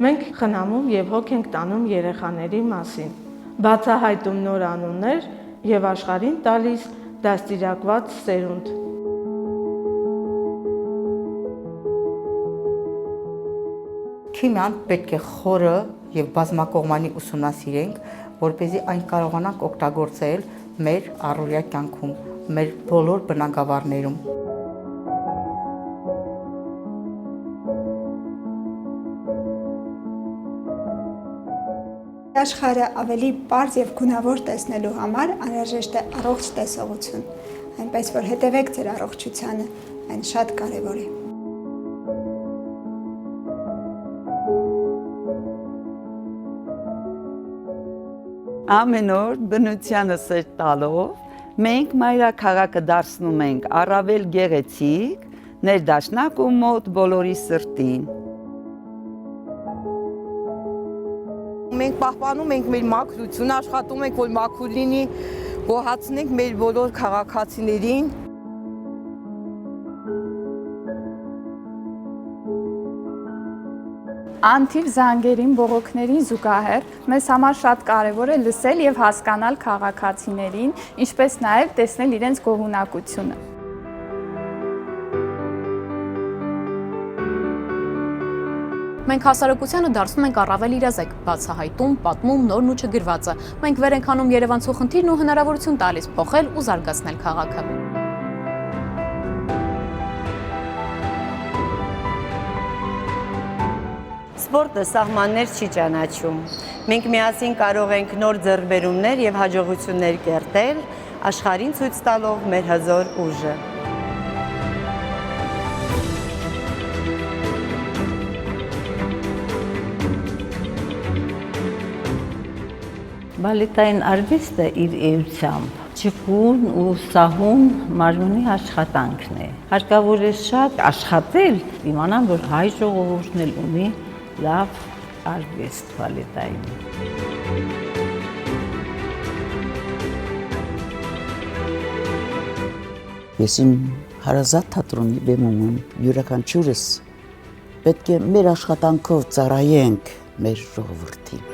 մենք խնամում եւ հոգ ենք տանում երեխաների մասին, բացահայտում նոր անուններ եւ աշխարհին տալիս դաստիարակված սերունդ։ Քիմիան պետք է խորը եւ բազմակողմանի ուսումնասիրենք, որպեսզի այն կարողանանք օգտագործել մեր առօրյա կյանքում, մեր բոլոր բնագավառներում։ Աշխարհը ավելի պարզ եւ գունավոր տեսնելու համար անհրաժեշտ է առողջ տեսողություն, այնպես որ հետևեք ձեր առողջությանը, այն շատ կարեւոր է։ Ամեն օր բնությանը սեր տալով մենք մայրաքաղաքը դարձնում ենք առավել գեղեցիկ, ներդաշնակ ու մոտ բոլորի սրտին։ Մենք պահպանում ենք մեր մաքրությունը, աշխատում ենք, որ մաքուր լինի, գոհացնենք մեր բոլոր քաղաքացիներին։ Անթիվ զանգերին, բողոքներին զուգահեռ մեզ համար շատ կարևոր է լսել եւ հասկանալ քաղաքացիներին, ինչպես նաեւ տեսնել իրենց գոհունակությունը։ Մենք հասարակությանը դարձնում ենք առավել իրազեկ, բացահայտում, պատմում նորն ու չգրվածը։ Մենք վեր ենք անում երևանցու խնդիրն ու հնարավորություն տալիս փոխել ու զարգացնել քաղաքը։ Սպորտը սահմաններ չի ճանաչում։ Մենք միասին կարող ենք նոր ձեռքբերումներ եւ հաջողություններ կերտել, աշխարհին ցույց տալով մեր հզոր ուժը։ Բալետային արվեստը իր էությամբ ճկուն ու սահուն մարմնի աշխատանքն է։ Հարկավոր է շատ աշխատել, իմանալ, որ հայ ժողովուրդն էլ ունի լավ արվեստ բալետային։ Ես իմ հարազատ թատրոնի բեմում եմ, յուրաքանչյուրս պետք է մեր աշխատանքով ծառայենք մեր ժողովրդին։